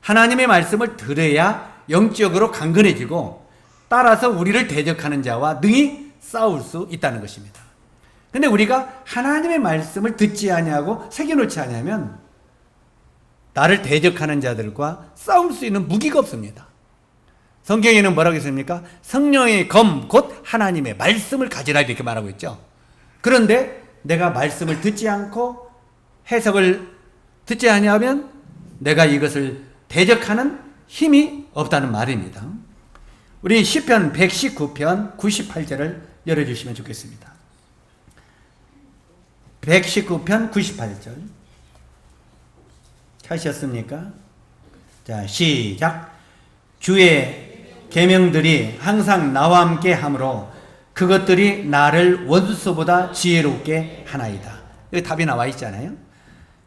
하나님의 말씀을 들어야 영적으로 강건해지고 따라서 우리를 대적하는 자와 능히 싸울 수 있다는 것입니다. 근데 우리가 하나님의 말씀을 듣지 아니하고 새겨놓지 아니하면 나를 대적하는 자들과 싸울 수 있는 무기가 없습니다. 성경에는 뭐라고 했습니까? 성령의 검 곧 하나님의 말씀을 가지라 이렇게 말하고 있죠. 그런데 내가 말씀을 듣지 않고 해석을 듣지 아니하면 내가 이것을 대적하는 힘이 없다는 말입니다. 우리 시편 119편 98절을 열어주시면 좋겠습니다. 119편 98절 하셨습니까? 자, 시작. 주의 계명들이 항상 나와 함께 하므로 그것들이 나를 원수보다 지혜롭게 하나이다. 여기 답이 나와 있잖아요.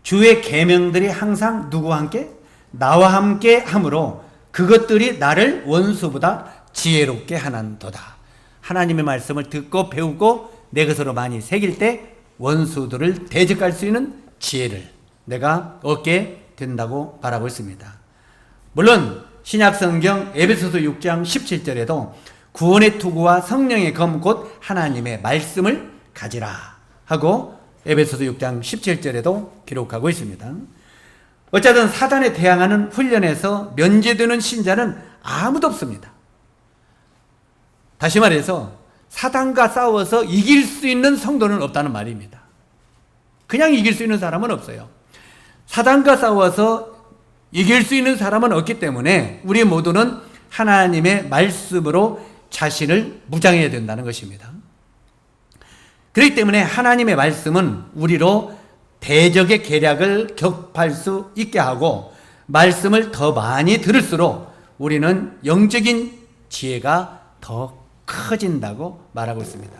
주의 계명들이 항상 누구와 함께? 나와 함께 하므로 그것들이 나를 원수보다 지혜롭게 하는도다. 하나님의 말씀을 듣고 배우고 내 것으로 많이 새길 때 원수들을 대적할 수 있는 지혜를 내가 얻게 된다고 말하고 있습니다. 물론 신약성경 에베소서 6장 17절에도 구원의 투구와 성령의 검 곧 하나님의 말씀을 가지라 하고 에베소서 6장 17절에도 기록하고 있습니다. 어쨌든 사단에 대항하는 훈련에서 면제되는 신자는 아무도 없습니다. 다시 말해서 사단과 싸워서 이길 수 있는 성도는 없다는 말입니다. 그냥 이길 수 있는 사람은 없어요. 사단과 싸워서 이길 수 있는 사람은 없기 때문에 우리 모두는 하나님의 말씀으로 자신을 무장해야 된다는 것입니다. 그렇기 때문에 하나님의 말씀은 우리로 대적의 계략을 격파할 수 있게 하고 말씀을 더 많이 들을수록 우리는 영적인 지혜가 더 커진다고 말하고 있습니다.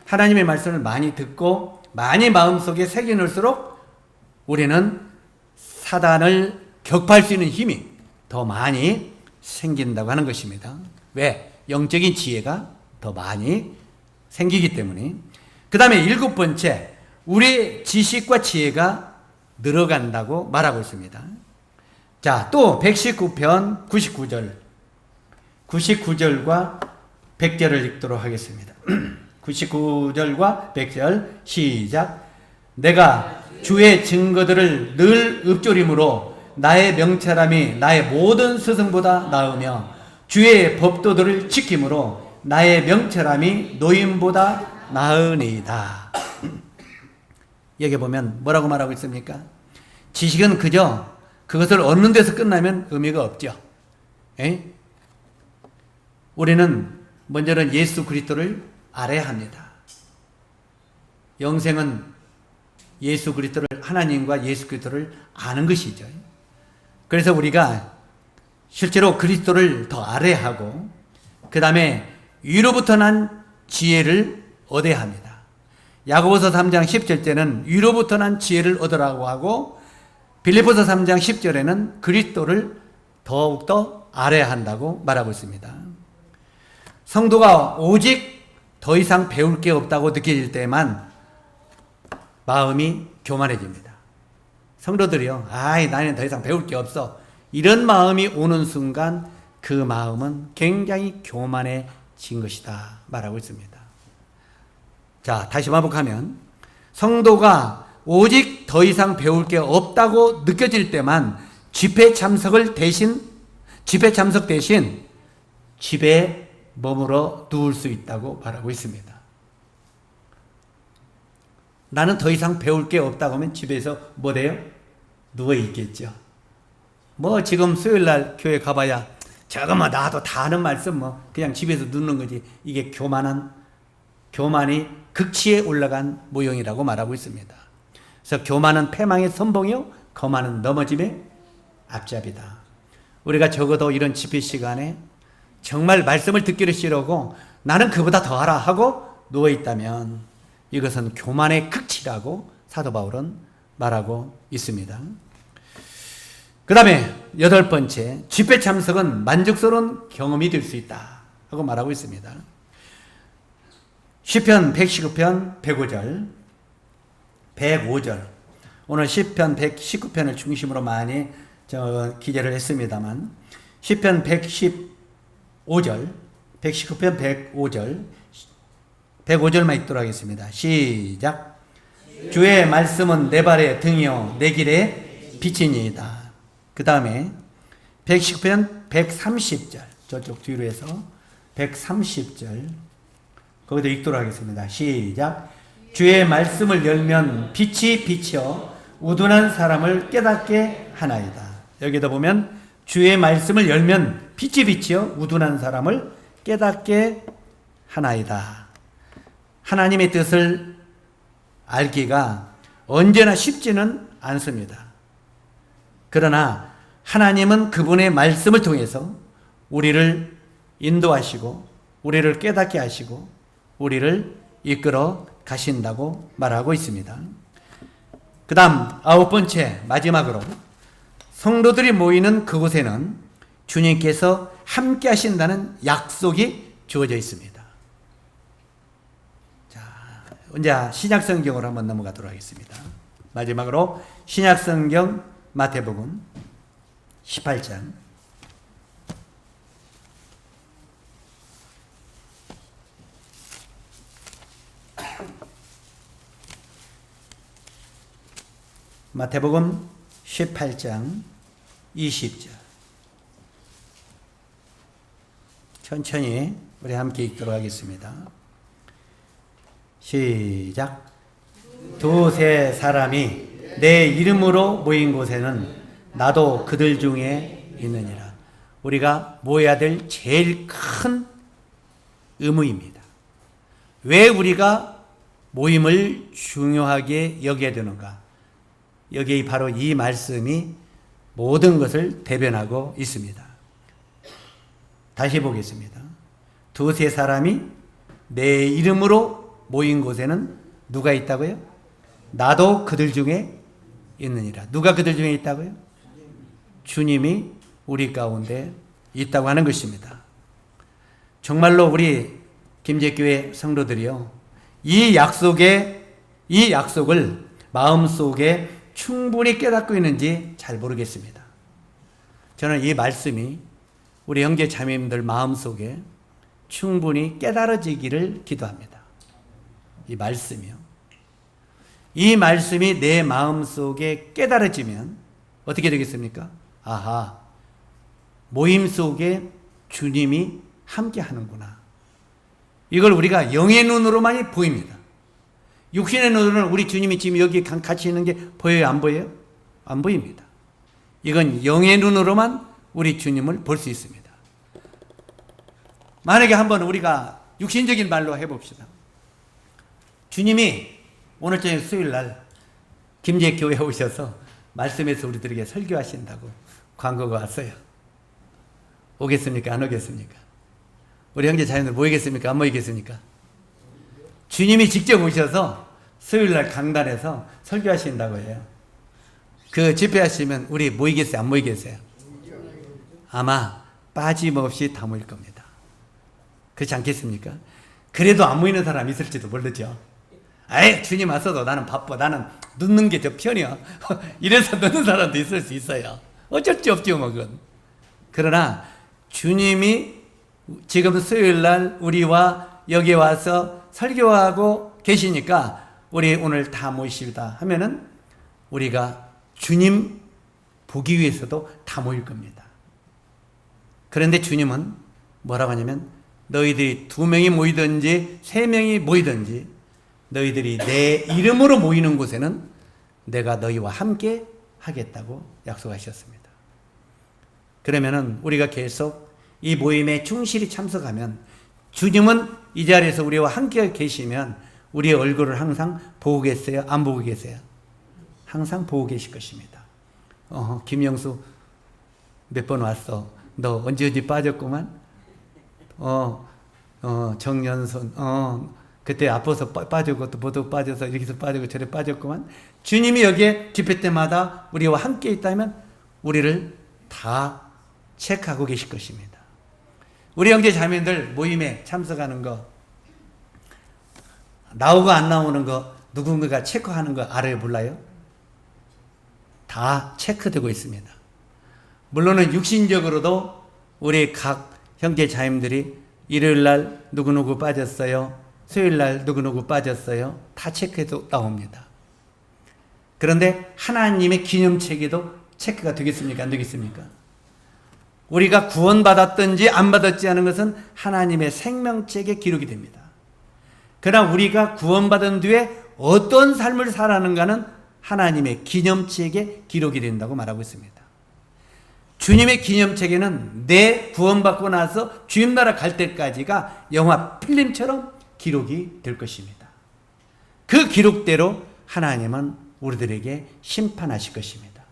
하나님의 말씀을 많이 듣고 많이 마음속에 새겨놓을수록 우리는 사단을 격파할 수 있는 힘이 더 많이 생긴다고 하는 것입니다. 왜? 영적인 지혜가 더 많이 생기기 때문에. 그 다음에 7번째, 우리의 지식과 지혜가 늘어간다고 말하고 있습니다. 자, 또 119편 99절과 100절을 읽도록 하겠습니다. 99절과 100절 시작. 내가 주의 증거들을 늘 읊조림으로 나의 명철함이 나의 모든 스승보다 나으며 주의 법도들을 지킴으로 나의 명철함이 노임보다 나으니이다. 여기 보면 뭐라고 말하고 있습니까? 지식은 그저 그것을 얻는 데서 끝나면 의미가 없죠. 에? 우리는 먼저는 예수 그리스도를 알아야 합니다. 영생은 예수 그리스도를, 하나님과 예수 그리스도를 아는 것이죠. 그래서 우리가 실제로 그리스도를 더 알아야 하고, 그 다음에 위로부터 난 지혜를 얻어야 합니다. 야고보서 3장 10절 때는 위로부터 난 지혜를 얻으라고 하고, 빌립보서 3장 10절에는 그리스도를 더욱더 알아야 한다고 말하고 있습니다. 성도가 오직 더 이상 배울 게 없다고 느껴질 때만 마음이 교만해집니다. 성도들이요, 나는 더 이상 배울 게 없어, 이런 마음이 오는 순간 그 마음은 굉장히 교만해진 것이다 말하고 있습니다. 자, 다시 반복하면 성도가 오직 더 이상 배울 게 없다고 느껴질 때만 집회 참석 대신 집에 머물러 누울 수 있다고 말하고 있습니다. 나는 더 이상 배울 게 없다고 하면 집에서 뭐 돼요? 누워 있겠죠. 뭐 지금 수요일날 교회 가봐야 저거 뭐 나도 다 아는 말씀 그냥 집에서 눕는 거지. 이게 교만이 극치에 올라간 모형이라고 말하고 있습니다. 그래서 교만은 패망의 선봉이요, 거만은 넘어짐의 앞잡이다. 우리가 적어도 이런 집회 시간에 정말 말씀을 듣기를 싫어하고 나는 그보다 더 알아 하고 누워있다면 이것은 교만의 극치라고 사도 바울은 말하고 있습니다. 그 다음에 8번째, 집회 참석은 만족스러운 경험이 될 수 있다 하고 말하고 있습니다. 시편 119편 105절, 오늘 시편 119편을 중심으로 많이 기재를 했습니다만, 시편 119편 105절만 읽도록 하겠습니다. 시작. 주의 말씀은 내 발의 등이요 내 길의 빛이니이다. 그 다음에 119편 130절, 저쪽 뒤로 해서 130절 거기도 읽도록 하겠습니다. 시작. 주의 말씀을 열면 빛이 비쳐 우둔한 사람을 깨닫게 하나이다. 여기도 보면 주의 말씀을 열면 빛이 비쳐 우둔한 사람을 깨닫게 하나이다. 하나님의 뜻을 알기가 언제나 쉽지는 않습니다. 그러나 하나님은 그분의 말씀을 통해서 우리를 인도하시고 우리를 깨닫게 하시고 우리를 이끌어 가신다고 말하고 있습니다. 그 다음 9번째, 마지막으로 성도들이 모이는 그곳에는 주님께서 함께 하신다는 약속이 주어져 있습니다. 자, 이제 신약성경으로 한번 넘어가도록 하겠습니다. 마지막으로 신약성경 마태복음 18장 마태복음 18장 20절 천천히 우리 함께 읽도록 하겠습니다. 시작. 두세 사람이 내 이름으로 모인 곳에는 나도 그들 중에 있느니라. 우리가 모여야 될 제일 큰 의무입니다. 왜 우리가 모임을 중요하게 여겨야 되는가? 여기 바로 이 말씀이 모든 것을 대변하고 있습니다. 다시 보겠습니다. 두세 사람이 내 이름으로 모인 곳에는 누가 있다고요? 나도 그들 중에 있느니라. 누가 그들 중에 있다고요? 주님이 우리 가운데 있다고 하는 것입니다. 정말로 우리 김제교회 성도들이요, 이 약속을 마음속에 충분히 깨닫고 있는지 잘 모르겠습니다. 저는 이 말씀이 우리 형제 자매님들 마음속에 충분히 깨달아지기를 기도합니다. 이 말씀이요. 이 말씀이 내 마음속에 깨달아지면 어떻게 되겠습니까? 아하, 모임 속에 주님이 함께 하는구나. 이걸 우리가 영의 눈으로만이 보입니다. 육신의 눈으로는 우리 주님이 지금 여기 같이 있는 게 보여요? 안 보여요? 안 보입니다. 이건 영의 눈으로만 우리 주님을 볼 수 있습니다. 만약에 한번 우리가 육신적인 말로 해봅시다. 주님이 오늘 저녁 수요일 날 김제 교회에 오셔서 말씀에서 우리들에게 설교하신다고 광고가 왔어요. 오겠습니까? 안 오겠습니까? 우리 형제 자녀들 모이겠습니까? 안 모이겠습니까? 주님이 직접 오셔서 수요일 날 강단에서 설교하신다고 해요. 그 집회하시면 우리 모이겠어요? 안 모이겠어요? 아마 빠짐없이 다 모일 겁니다. 그렇지 않겠습니까? 그래도 안 모이는 사람 있을지도 모르죠. 에이, 주님 왔어도 나는 바빠. 나는 늦는 게 더 편이야. 이래서 늦는 사람도 있을 수 있어요. 어쩔 수 없죠, 뭐, 그건. 그러나 주님이 지금 수요일 날 우리와 여기 와서 설교하고 계시니까 우리 오늘 다 모이시다 하면은 우리가 주님 보기 위해서도 다 모일 겁니다. 그런데 주님은 뭐라고 하냐면 너희들이 2명이 모이든지 3명이 모이든지 너희들이 내 이름으로 모이는 곳에는 내가 너희와 함께 하겠다고 약속하셨습니다. 그러면은 우리가 계속 이 모임에 충실히 참석하면 주님은 이 자리에서 우리와 함께 계시면 우리의 얼굴을 항상 보고 계세요? 안 보고 계세요? 항상 보고 계실 것입니다. 김영수 몇 번 왔어. 너 언제 빠졌구만? 정연선, 그때 아파서 빠지고 또 모두 빠져서 이렇게 해서 빠지고 저래 빠졌구만. 주님이 여기에 집회 때마다 우리와 함께 있다면 우리를 다 체크하고 계실 것입니다. 우리 형제 자매들 모임에 참석하는 거, 나오고 안 나오는 거 누군가가 체크하는 거 알아요? 몰라요? 다 체크되고 있습니다. 물론은 육신적으로도 우리 각 형제 자매들이 일요일 날 누구누구 빠졌어요. 수요일 날 누구누구 빠졌어요. 다 체크해도 나옵니다. 그런데 하나님의 기념체계도 체크가 되겠습니까? 안 되겠습니까? 우리가 구원받았든지 안 받았지 하는 것은 하나님의 생명책에 기록이 됩니다. 그러나 우리가 구원받은 뒤에 어떤 삶을 살아가는가는 하나님의 기념책에 기록이 된다고 말하고 있습니다. 주님의 기념책에는 내 구원받고 나서 주님 나라 갈 때까지가 영화 필름처럼 기록이 될 것입니다. 그 기록대로 하나님은 우리들에게 심판하실 것입니다.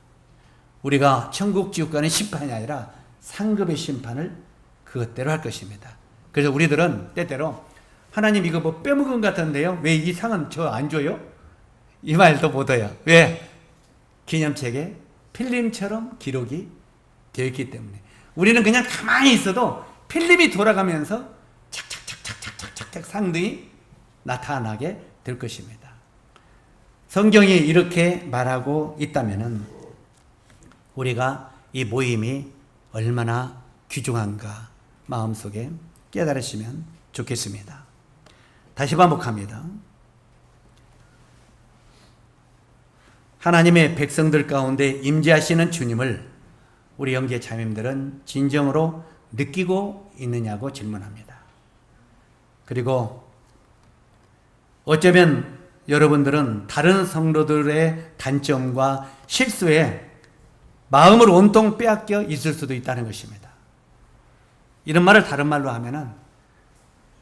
우리가 천국 지옥 가는 심판이 아니라 상급의 심판을 그것대로 할 것입니다. 그래서 우리들은 때때로 하나님 이거 뭐 빼먹은 것 같은데요? 왜 이 상은 저 안 줘요? 이 말도 못해요. 왜? 기념책에 필름처럼 기록이 되어 있기 때문에 우리는 그냥 가만히 있어도 필름이 돌아가면서 착착착착착착착 상등이 나타나게 될 것입니다. 성경이 이렇게 말하고 있다면은 우리가 이 모임이 얼마나 귀중한가 마음속에 깨달으시면 좋겠습니다. 다시 반복합니다. 하나님의 백성들 가운데 임재하시는 주님을 우리 형제 자매들은 진정으로 느끼고 있느냐고 질문합니다. 그리고 어쩌면 여러분들은 다른 성도들의 단점과 실수에 마음을 온통 빼앗겨 있을 수도 있다는 것입니다. 이런 말을 다른 말로 하면은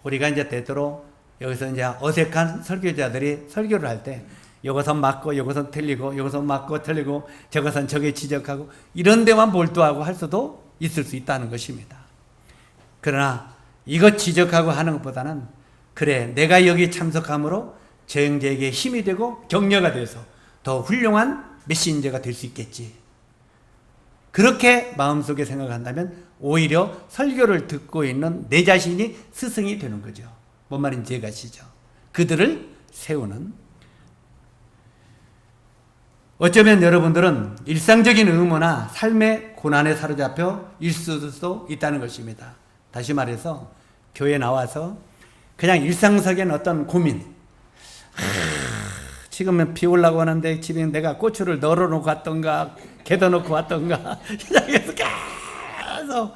우리가 이제 되도록 여기서 이제 어색한 설교자들이 설교를 할 때 이것은 맞고 이것은 틀리고 이것은 맞고 틀리고 저것은 저게 지적하고 이런 데만 몰두하고 할 수도 있을 수 있다는 것입니다. 그러나 이것 지적하고 하는 것보다는 그래 내가 여기 참석함으로 저 형제에게 힘이 되고 격려가 돼서 더 훌륭한 메신저가 될 수 있겠지. 그렇게 마음속에 생각한다면 오히려 설교를 듣고 있는 내 자신이 스승이 되는 거죠. 뭔 말인지 이해가시죠? 그들을 세우는. 어쩌면 여러분들은 일상적인 의무나 삶의 고난에 사로잡혀 있을 수도 있다는 것입니다. 다시 말해서 교회에 나와서 그냥 일상적인 어떤 고민, 지금은 비 올라고 하는데 집에 내가 고추를 널어놓고 왔던가 개도 놓고 왔던가 시작해서 계속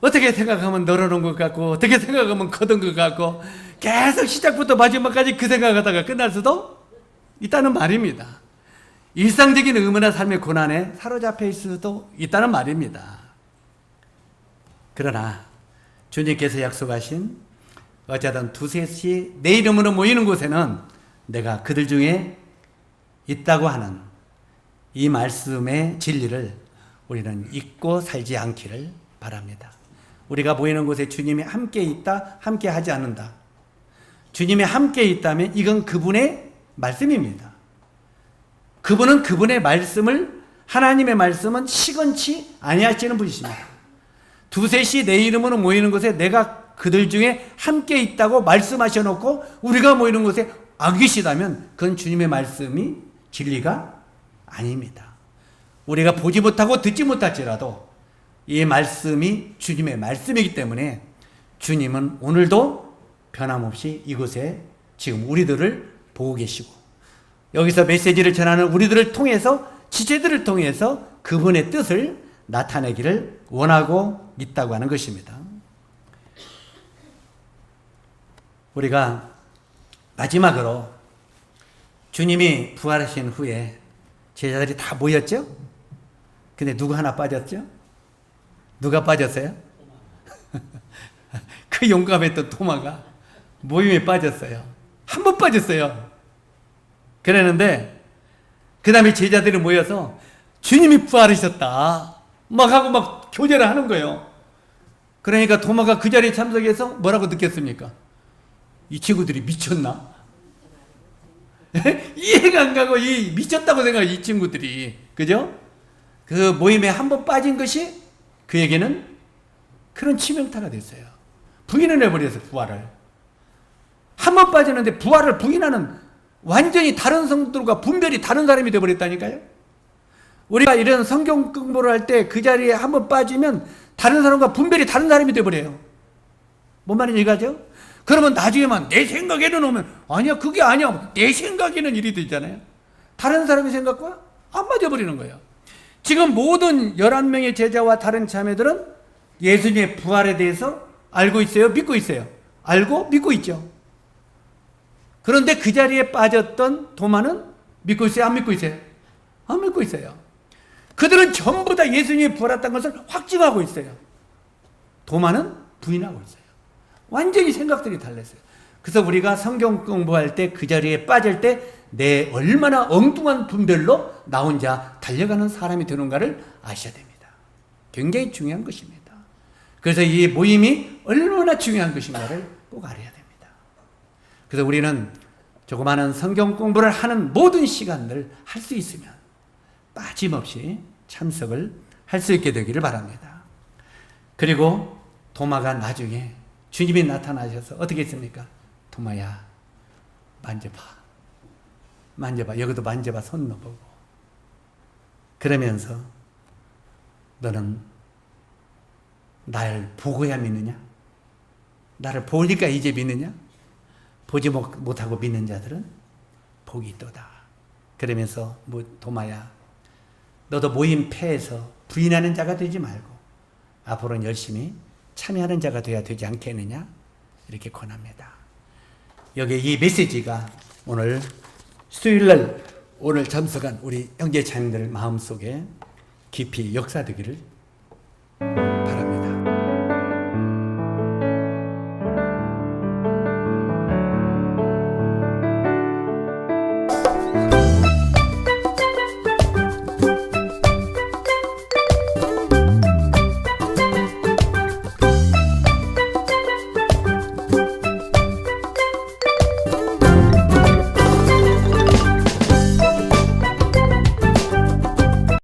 어떻게 생각하면 널어놓은 것 같고 어떻게 생각하면 거둔 것 같고 계속 시작부터 마지막까지 그 생각하다가 끝날 수도 있다는 말입니다. 일상적인 의무나 삶의 고난에 사로잡혀 있을 수도 있다는 말입니다. 그러나 주님께서 약속하신 어쩌든 두셋이 내 이름으로 모이는 곳에는 내가 그들 중에 있다고 하는 이 말씀의 진리를 우리는 잊고 살지 않기를 바랍니다. 우리가 모이는 곳에 주님이 함께 있다, 함께 하지 않는다. 주님이 함께 있다면 이건 그분의 말씀입니다. 그분은 그분의 말씀을, 하나님의 말씀은 시건치 아니하시는 분이십니다. 두셋이 내 이름으로 모이는 곳에 내가 그들 중에 함께 있다고 말씀하셔 놓고 우리가 모이는 곳에 안 계시다면 그건 주님의 말씀이 진리가 아닙니다. 우리가 보지 못하고 듣지 못할지라도 이 말씀이 주님의 말씀이기 때문에 주님은 오늘도 변함없이 이곳에 지금 우리들을 보고 계시고 여기서 메시지를 전하는 우리들을 통해서 지체들을 통해서 그분의 뜻을 나타내기를 원하고 있다고 하는 것입니다. 우리가 마지막으로 주님이 부활하신 후에 제자들이 다 모였죠? 근데 누구 하나 빠졌죠? 누가 빠졌어요? 그 용감했던 토마가 모임에 빠졌어요. 한 번 빠졌어요. 그랬는데 그 다음에 제자들이 모여서 주님이 부활하셨다 막 하고 막 교제를 하는 거예요. 그러니까 토마가 그 자리에 참석해서 뭐라고 느꼈습니까? 이 친구들이 미쳤나? 이해가 안 가고 미쳤다고 생각해 이 친구들이. 그죠? 그 모임에 한 번 빠진 것이 그에게는 그런 치명타가 됐어요. 부인을 해버려서 부활을. 한 번 빠졌는데 부활을 부인하는 완전히 다른 성도들과 분별이 다른 사람이 되어버렸다니까요. 우리가 이런 성경 공부를 할 때 그 자리에 한 번 빠지면 다른 사람과 분별이 다른 사람이 되어버려요. 뭔 말인지 이해가죠? 그러면 나중에만 내 생각에는 오면 아니야 그게 아니야 내 생각에는 이리 되잖아요. 다른 사람의 생각과 안 맞아버리는 거예요. 지금 모든 11명의 제자와 다른 자매들은 예수님의 부활에 대해서 알고 있어요? 믿고 있어요? 알고 믿고 있죠. 그런데 그 자리에 빠졌던 도마는 믿고 있어요? 안 믿고 있어요? 안 믿고 있어요. 그들은 전부 다 예수님이 부활했다는 것을 확증하고 있어요. 도마는 부인하고 있어요. 완전히 생각들이 달랐어요. 그래서 우리가 성경 공부할 때 그 자리에 빠질 때 내 얼마나 엉뚱한 분별로 나 혼자 달려가는 사람이 되는가를 아셔야 됩니다. 굉장히 중요한 것입니다. 그래서 이 모임이 얼마나 중요한 것인가를 꼭 알아야 됩니다. 그래서 우리는 조그마한 성경 공부를 하는 모든 시간들 할 수 있으면 빠짐없이 참석을 할 수 있게 되기를 바랍니다. 그리고 도마가 나중에 주님이 나타나셔서 어떻게 했습니까? 도마야 만져봐. 만져봐. 여기도 만져봐. 손 넣어보고. 그러면서 너는 날 보고야 믿느냐? 나를 보니까 이제 믿느냐? 보지 못하고 믿는 자들은 복이 있도다. 그러면서 도마야 너도 모임 폐에서 부인하는 자가 되지 말고 앞으로는 열심히 참여하는 자가 되어야 되지 않겠느냐? 이렇게 권합니다. 여기 이 메시지가 오늘 수요일날 오늘 참석한 우리 형제 자매들 마음속에 깊이 역사되기를